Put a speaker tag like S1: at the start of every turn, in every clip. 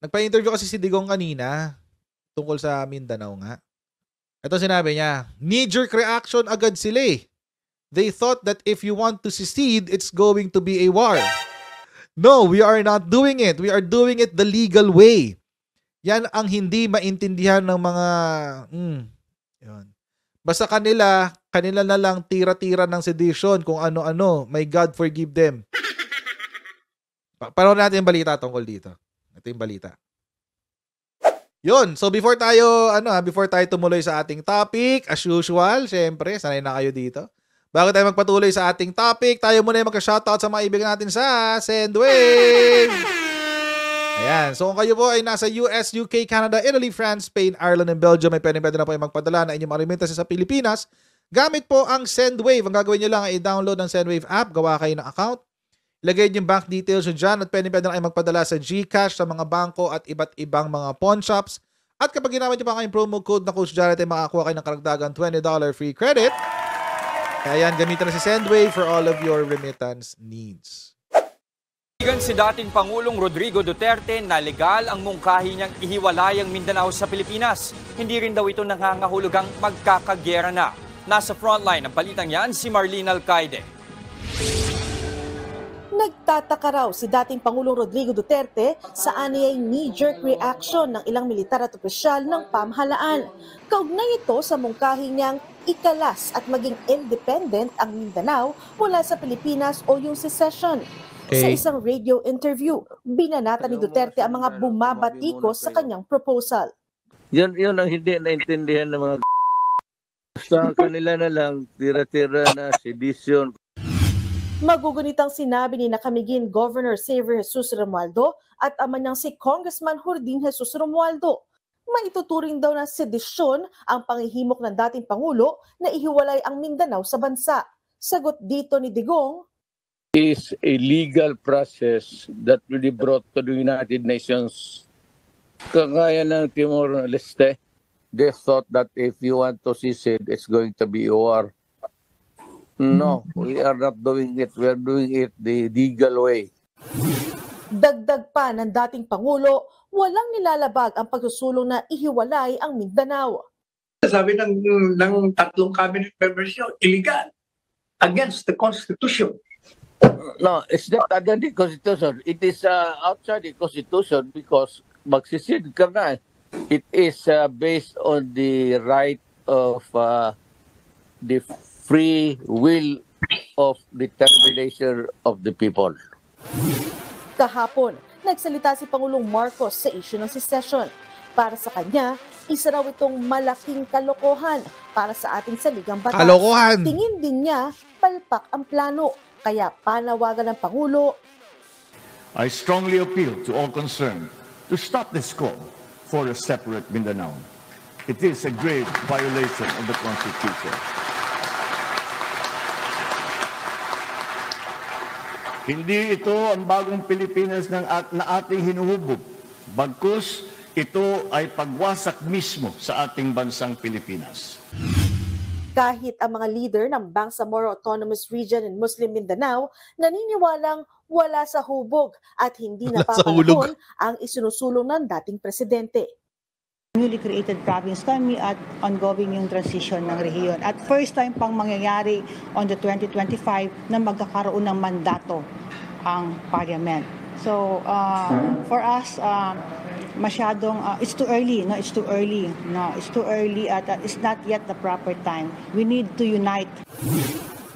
S1: Nagpa-interview kasi si Digong kanina tungkol sa Mindanao nga. Ito sinabi niya, knee-jerk reaction agad sila eh. They thought that if you want to secede, it's going to be a war. No, we are not doing it. We are doing it the legal way. Yan ang hindi maintindihan ng mga... yun. Basta kanila na lang tira-tira ng sedition kung ano-ano. May God forgive them. Paroon natin yung balita tungkol dito. Ito yung balita. Yun. So before tayo tumuloy sa ating topic, as usual, syempre, sanay na kayo dito. Bago tayo magpatuloy sa ating topic, tayo muna yung magka-shoutout sa mga ibigan natin sa Sendwave. Ayan. So kung kayo po ay nasa US, UK, Canada, Italy, France, Spain, Ireland, and Belgium, may pwede na po yung magpadala na inyong mga remittances sa Pilipinas. Gamit po ang Sendwave. Ang gagawin nyo lang ay i-download ang Sendwave app, gawa kayo ng account. Ilagay nyo yung bank details nyo dyan at pwede na kayo magpadala sa GCash, sa mga bangko at iba't ibang mga pawn shops. At kapag ginamit nyo pa kayong promo code na Coach Janet ay makakuha kayo ng karagdagang $20 free credit. Kaya yan, gamitin na si Sendwave for all of your remittance needs.
S2: Si dating Pangulong Rodrigo Duterte na legal ang mungkahi niyang ihiwalay ang Mindanao sa Pilipinas. Hindi rin daw ito nangangahulugang magkakagyera na. Nasa frontline ng balitang yan si Marlene Alcaide.
S3: Nagtataka raw si dating Pangulong Rodrigo Duterte sa aniyay knee-jerk reaction ng ilang militar at opisyal ng pamahalaan. Kaugnay ito sa mungkahi niyang ikalas at maging independent ang Mindanao mula sa Pilipinas o yung secession.
S1: Okay.
S3: Sa isang radio interview, binanata ni Duterte ang mga bumabatikos sa kanyang proposal.
S4: Yun ang hindi naintindihan ng mga sa kanila na lang, tira-tira na sedition.
S3: Magugunitang sinabi ni nakamigin Governor Xavier Jesus Romualdo at ama niyang si Congressman Jordin Jesus Romualdo. Maituturing daw na sedisyon ang panghihimok ng dating Pangulo na ihiwalay ang Mindanao sa bansa. Sagot dito ni Digong,
S4: is a legal process that will be brought to the United Nations. Kagaya ng Timor-Leste, they thought that if you want to secede, it's going to be a war. No, we are not doing it. We are doing it the legal way.
S3: dagdag pa ng dating Pangulo, walang nilalabag ang pagsusulong na ihiwalay ang Mindanao.
S5: Sabi ng tatlong cabinet members nyo, illegal, against the Constitution.
S4: No, it's not against the Constitution. It is outside the Constitution because magsisid ka na. It is based on the right of the free will of determination of the people.
S3: Kahapon, nagsalita si Pangulong Marcos sa issue ng secession. Para sa kanya, isa raw itong malaking kalokohan para sa ating saligang batas.
S1: Kalokohan!
S3: Tingin din niya, palpak ang plano. Kaya panawagan ng Pangulo,
S6: I strongly appeal to all concerned to stop this call for a separate Mindanao. It is a grave violation of the Constitution. Hindi ito ang bagong Pilipinas na ating hinuhubog. Bagkus, ito ay pagwasak mismo sa ating bansang Pilipinas.
S3: kahit ang mga leader ng Bangsamoro Autonomous Region in Muslim Mindanao naniniwalang wala sa hubog at hindi napapanahon ang isinusulong ng dating presidente.
S7: Newly created province kami at ongoing yung transition ng rehiyon. At first time pang mangyayari on the 2025 na magkakaroon ng mandato ang parliament. So for us, masyadong, it's too early, no? It's too early, no? It's too early at it's not yet the proper time. We need to unite.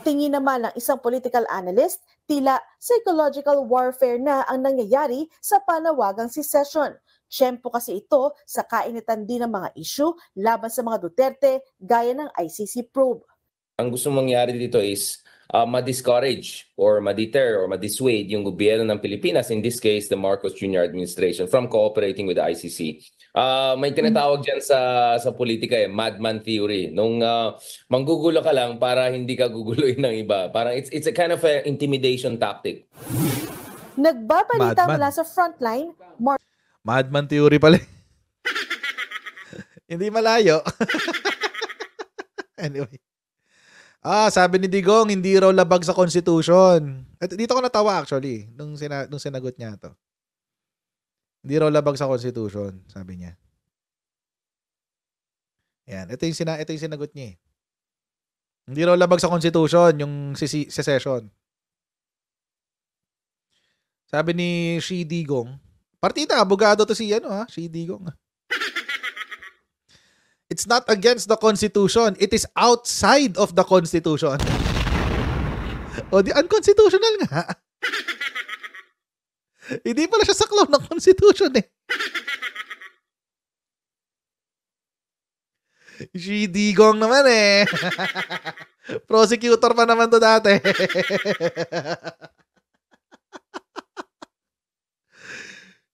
S3: Tingin naman ng isang political analyst, tila psychological warfare na ang nangyayari sa panawagang secession. Tiyempo kasi ito sa kainitan din ng mga issue laban sa mga Duterte gaya ng ICC probe.
S8: Ang gusto mangyari dito is ma-discourage or ma-deter or ma-dissuade yung gobyerno ng Pilipinas, in this case the Marcos Jr. administration, from cooperating with the ICC. May tinatawag dyan sa politika madman theory. Nung manggugulo ka lang para hindi ka guguloy ng iba. Parang it's a kind of a intimidation tactic.
S3: Nagbabalita mula sa frontline,
S1: Madman theory pala. Hindi malayo. Anyway. Sabi ni Digong, hindi raw labag sa Constitution. At dito ko natawa actually, nung sinagot niya to. Hindi raw labag sa Constitution, sabi niya. Yan, ito yung sinagot niya eh. Hindi raw labag sa Constitution yung secession. Sabi ni Shi Digong, partida, abogado to si Shi Digong. It's not against the Constitution. It is outside of the Constitution. O di unconstitutional nga. Hindi pala siya saklaw ng Constitution eh. Shi Digong naman eh. Prosecutor pa naman to dati.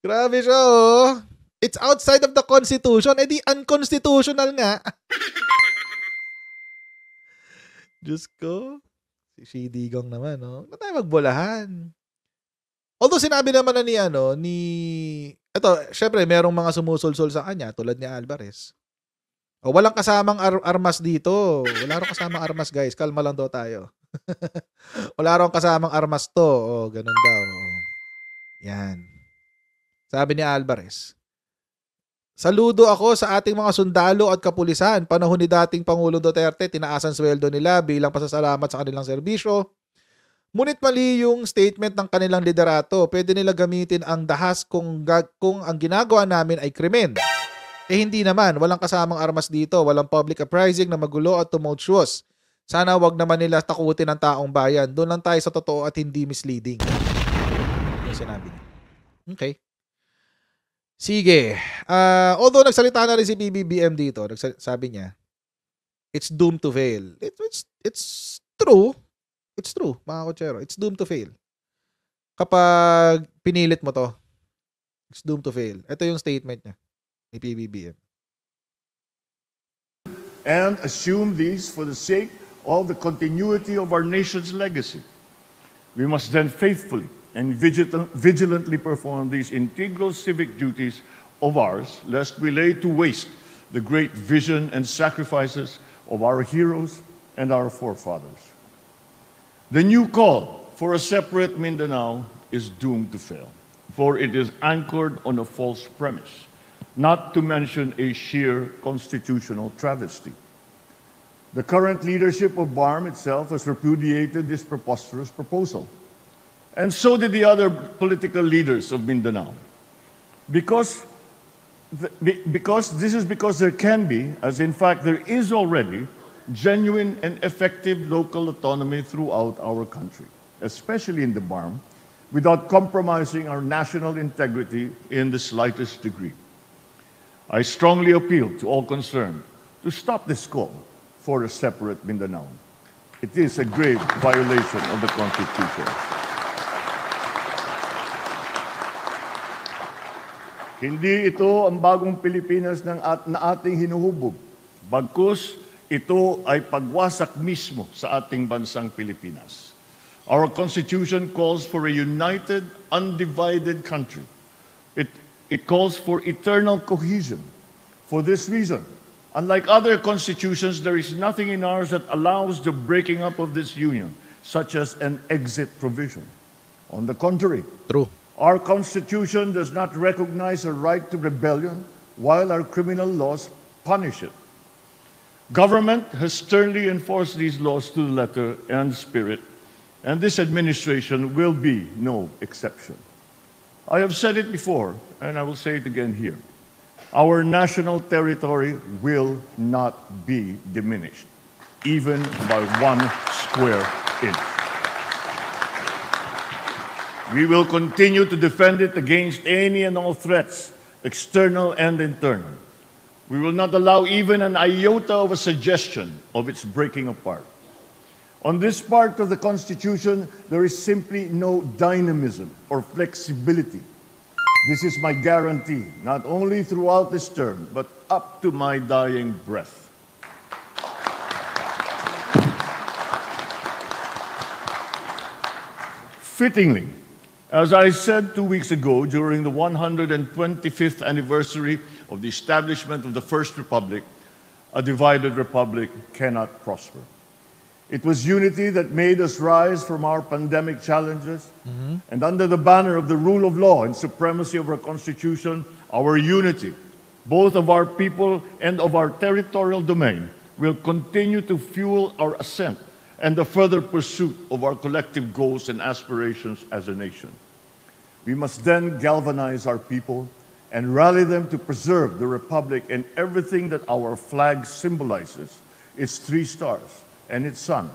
S1: Grabe siya oh. It's outside of the Constitution. Eh di unconstitutional nga. Diyos ko. Si Shi Digong naman, no? Ba't tayo magbolahan? Although sinabi naman na ito, syempre, merong mga sumusulsol sa kanya, tulad ni Alvarez. O, walang kasamang armas dito. Wala rin kasamang armas, guys. Kalma lang daw tayo. Wala rin kasamang armas to. O, ganun daw. Yan. Sabi ni Alvarez, saludo ako sa ating mga sundalo at kapulisan. Panahon ni dating Pangulong Duterte, tinaasan sweldo nila bilang pasasalamat sa kanilang serbisyo. Ngunit mali yung statement ng kanilang liderato. Pwede nila gamitin ang dahas kung ang ginagawa namin ay krimen. Eh hindi naman, walang kasamang armas dito, walang public uprising na magulo at tumultuous. Sana wag naman nila takutin ang taong bayan. Doon lang tayo sa totoo at hindi misleading. Yung sinabi niya. Okay. Sige. Although nagsalita na rin si BBBM dito, sabi niya, it's doomed to fail. It's true. It's true, mga kotsero. It's doomed to fail. Kapag pinilit mo to, it's doomed to fail. Ito yung statement niya ni PBBM.
S6: And assume these for the sake of the continuity of our nation's legacy. We must then faithfully and vigilantly perform these integral civic duties of ours, lest we lay to waste the great vision and sacrifices of our heroes and our forefathers. The new call for a separate Mindanao is doomed to fail, for it is anchored on a false premise, not to mention a sheer constitutional travesty. The current leadership of BARM itself has repudiated this preposterous proposal. And so did the other political leaders of Mindanao. Because there can be, as in fact there is already, genuine and effective local autonomy throughout our country, especially in the BARM, without compromising our national integrity in the slightest degree. I strongly appeal to all concerned to stop this call for a separate Mindanao. It is a grave violation of the Constitution. Hindi ito ang bagong Pilipinas na ating hinuhubog. Bagkus, ito ay pagwasak mismo sa ating bansang Pilipinas. Our Constitution calls for a united, undivided country. It calls for eternal cohesion. For this reason, unlike other constitutions, there is nothing in ours that allows the breaking up of this union, such as an exit provision. On the contrary,
S1: True.
S6: Our Constitution does not recognize a right to rebellion, while our criminal laws punish it. Government has sternly enforced these laws to the letter and spirit, and this administration will be no exception. I have said it before, and I will say it again here. Our national territory will not be diminished, even by 1 square inch. We will continue to defend it against any and all threats, external and internal. We will not allow even an iota of a suggestion of its breaking apart. On this part of the Constitution, there is simply no dynamism or flexibility. This is my guarantee, not only throughout this term, but up to my dying breath. Fittingly, as I said 2 weeks ago during the 125th anniversary of the establishment of the First Republic, a divided republic cannot prosper. It was unity that made us rise from our pandemic challenges. And under the banner of the rule of law and supremacy of our Constitution, our unity, both of our people and of our territorial domain, will continue to fuel our ascent and the further pursuit of our collective goals and aspirations as a nation. We must then galvanize our people and rally them to preserve the Republic and everything that our flag symbolizes, its 3 stars and its sun.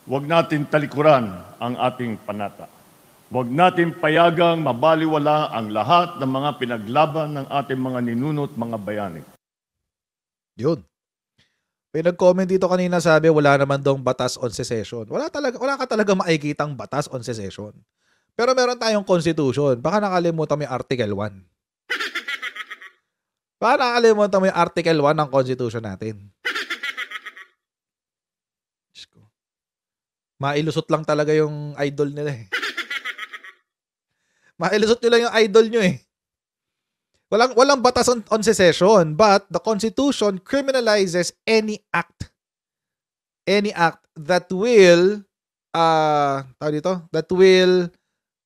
S6: Huwag natin talikuran ang ating panata. Huwag natin payagang mabaliwala ang lahat ng mga pinaglaban ng ating mga ninunot mga bayani.
S1: Yun. Pinag-comment dito kanina, sabi wala naman dong batas on secession. Wala ka talaga makikitang batas on secession. Pero meron tayong constitution. Baka nakalimutan mo yung Article 1. Baka nakalimutan mo yung Article 1 ng constitution natin. Mailusot lang talaga yung idol nila eh. Mailusot nyo lang yung idol nyo eh. Walang batas on secession, but the Constitution criminalizes any act that will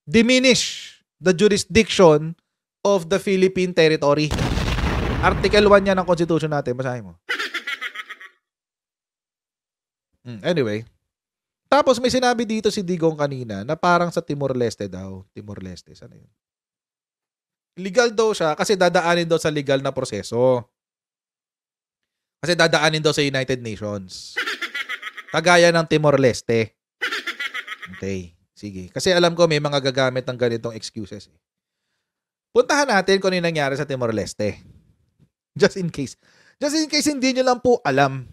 S1: diminish the jurisdiction of the Philippine territory. Article 1 yan ng Constitution natin. Basahin mo. Anyway. Tapos may sinabi dito si Digong kanina na parang sa Timor-Leste daw. Timor-Leste, saan yun? Legal daw siya kasi dadaanin daw sa legal na proseso. Kasi dadaanin daw sa United Nations. Kagaya ng Timor-Leste. Okay, sige. Kasi alam ko may mga gagamit ng ganitong excuses. Puntahan natin kung ano yung nangyari sa Timor-Leste. Just in case. Just in case hindi nyo lang po alam.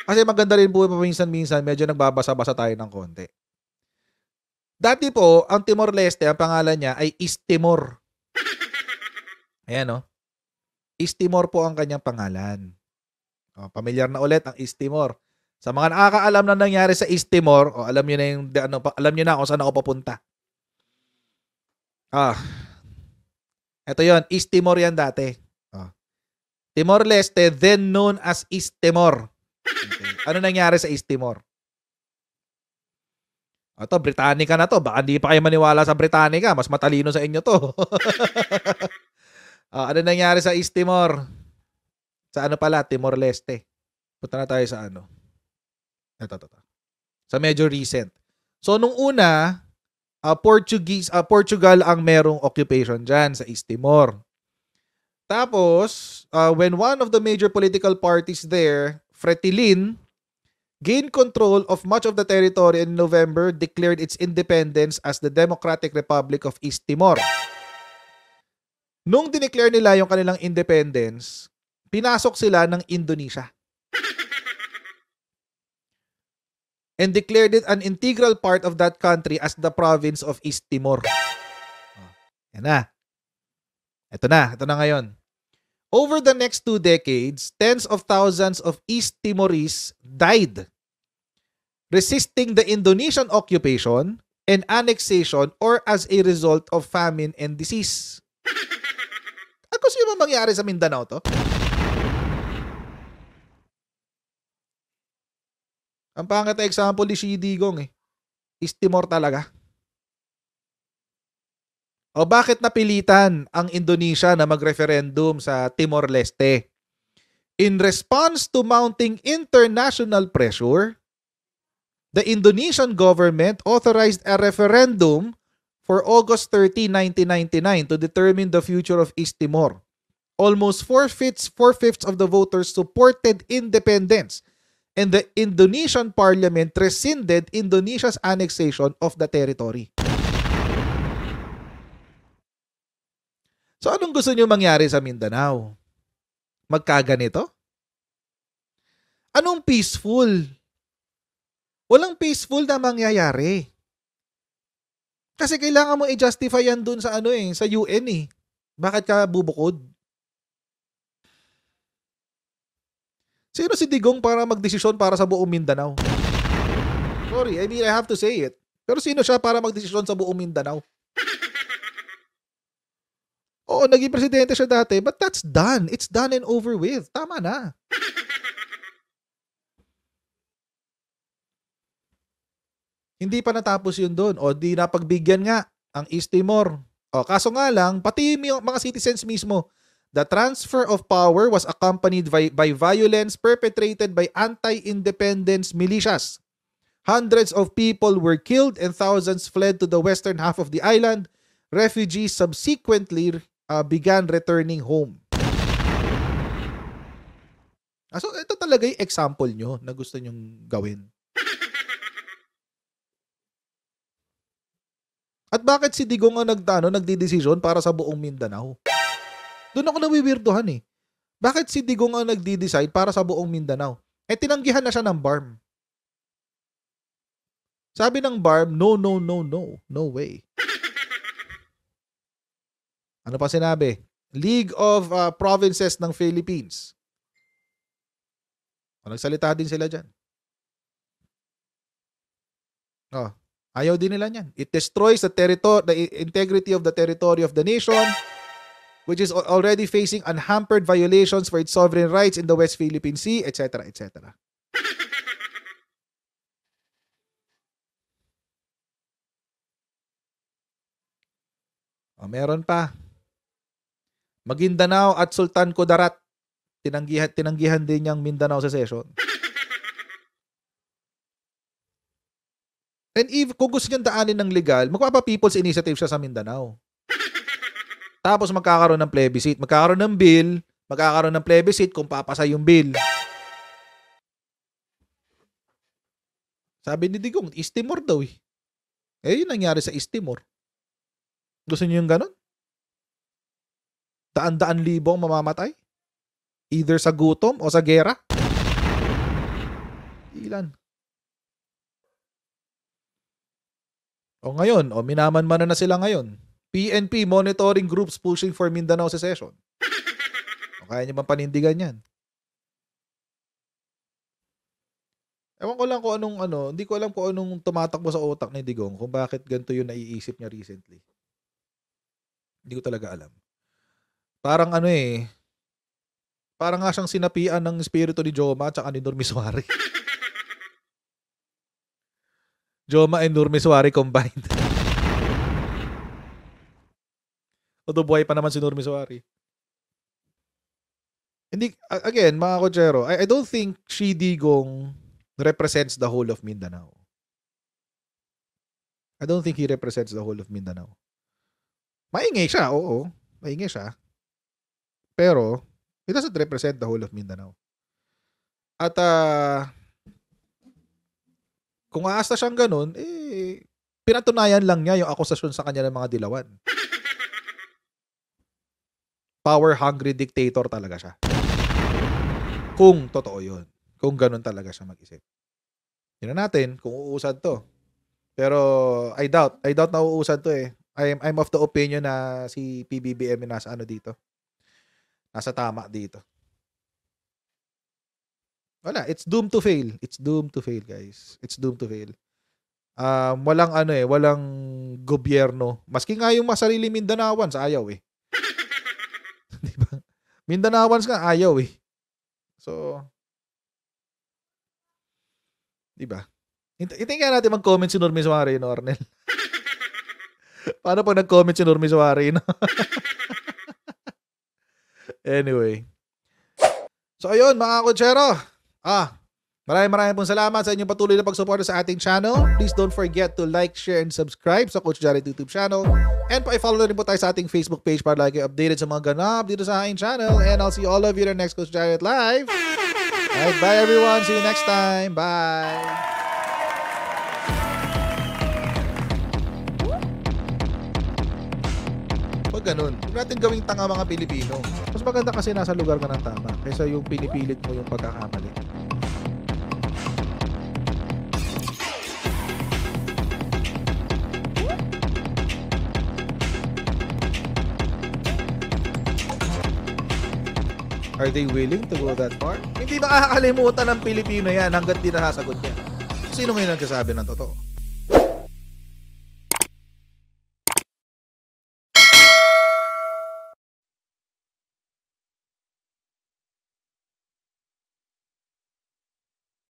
S1: Kasi maganda rin po minsan-minsan, medyo nagbabasa-basa tayo ng konti. Dati po, ang Timor-Leste, ang pangalan niya ay East Timor. Ayan o. East Timor po ang kanyang pangalan. O, pamilyar na ulit ang East Timor. Sa mga nakakaalam na nangyari sa East Timor, alam niyo na yung alam niyo na kung saan ako papunta. Ito 'yon, East Timor yan dati. Timor-Leste, then known as East Timor. Okay. Ano nangyari sa East Timor? Ito, Britannica na to. Baka hindi pa kayo maniwala sa Britannica. Mas matalino sa inyo to. Ano nangyari sa East Timor? Sa ano pala? Timor-Leste. Punta na tayo sa ano. Ito. Sa medyo recent. So, nung una, Portugal ang merong occupation dyan sa East Timor. Tapos, when one of the major political parties there, Fretilin, gained control of much of the territory in November, declared its independence as the Democratic Republic of East Timor. Nung dineclare nila yung kanilang independence, pinasok sila ng Indonesia. And declared it an integral part of that country as the province of East Timor. Yan na. Ito na ngayon. Over the next 2 decades, tens of thousands of East Timorese died, resisting the Indonesian occupation and annexation or as a result of famine and disease. Ako sino ba mangyari sa Mindanao to? Ang pangit na example ni Xi Digong eh. East Timor talaga. O bakit napilitan ang Indonesia na mag-referendum sa Timor-Leste? In response to mounting international pressure, the Indonesian government authorized a referendum for August 30, 1999 to determine the future of East Timor. Almost four-fifths of the voters supported independence, and the Indonesian parliament rescinded Indonesia's annexation of the territory. So anong gusto niyo mangyari sa Mindanao? Magkaganito? Anong peaceful? Walang peaceful na mangyayari. Kasi kailangan mo i-justify yan dun sa sa UN eh. Bakit ka bubukod? Sino si Digong para magdesisyon para sa buong Mindanao? Sorry, I have to say it. Pero sino siya para magdesisyon sa buong Mindanao? Oo, naging presidente siya dati, but that's done. It's done and over with. Tama na. Hindi pa natapos yun doon. O di napagbigyan nga ang East Timor. O kaso nga lang, pati yung mga citizens mismo, the transfer of power was accompanied by violence perpetrated by anti-independence militias. Hundreds of people were killed and thousands fled to the western half of the island. Refugees subsequently began returning home. So ito talaga yung example nyo na gusto nyong gawin. At bakit si Digong ang nagdidesisyon para sa buong Mindanao? Doon ako nawiwirduhan eh. Bakit si Digong ang nagdi-decide para sa buong Mindanao? Eh tinanggihan na siya ng BARM. Sabi ng BARM, no, no, no, no. No way. Ano pa sinabi? League of Provinces ng Philippines. Nagsalita din sila dyan. Ayaw din nila niyan. It destroys the integrity of the territory of the nation, which is already facing unhampered violations for its sovereign rights in the West Philippine Sea, etc., etc. Meron pa. Maguindanao at Sultan Kudarat. Tinanggihan din niyang Mindanao Secession. And kung gusto niyang daanin ng legal, magpapa-people's initiative siya sa Mindanao. Tapos magkakaroon ng plebiscite. Magkakaroon ng bill. Magkakaroon ng plebiscite kung papasa yung bill. Sabi ni Digong, East Timor daw eh. Yun nangyari sa East Timor. Gusto niyo yung ganun? Daan-daan libong mamamatay? Either sa gutom o sa gera? Ilan? O ngayon, minaman-mana na sila ngayon. PNP monitoring groups pushing for Mindanao secession. O kaya niyo bang panindigan yan? Ewan ko lang kung hindi ko alam kung anong tumatakbo sa utak ni Digong, kung bakit ganito yung naiisip niya recently. Hindi ko talaga alam. Parang parang nga siyang sinapian ng espiritu ni Joma at saka ni Nurmiswari. Joma and Nurmiswari combined. Although buhay pa naman si Nurmiswari. Hindi, again, mga kotsero, I don't think si Digong represents the whole of Mindanao. I don't think he represents the whole of Mindanao. Maingay siya, oo. Maingay siya. Pero, he doesn't represent the whole of Mindanao. At, kung aasta siyang ganun, pinatunayan lang niya yung akusasyon sa kanya ng mga dilawan. Power-hungry dictator talaga siya. Kung totoo yun. Kung ganun talaga siya mag-isip. Tingnan natin kung uusad to. Pero, I doubt na uusad to eh. I'm of the opinion na si PBBM nasa dito. Nasa tama dito. Wala, it's doomed to fail. It's doomed to fail, guys. It's doomed to fail. Walang gobyerno. Maski nga yung masarili Mindanaoans, ayaw eh. Diba? Mindanaoans nga ayaw eh. So, diba? Itingnan natin mag-comment si Nurmiswari, no, Arnel? Paano pag nag-comment si Nurmiswari, no? Anyway. So, ayun, mga kotsero. Maraming pong salamat sa inyong patuloy na pagsuporta sa ating channel. Please don't forget to like, share, and subscribe sa Coach Jared YouTube channel. And pa-follow na rin po tayo sa ating Facebook page para lagi updated sa mga ganap dito sa aking channel. And I'll see all of you in the next Coach Jared Live. Alright, bye everyone. See you next time. Bye. Ganun. Huwag natin gawing tanga mga Pilipino. Mas maganda kasi nasa lugar ka ng tama kaysa yung pinipilit mo yung pagkakamali. Are they willing to go that far? Hindi makakalimutan ng Pilipino yan hanggat di nasasagot niya. Sino ngayon nagsasabi ng totoo?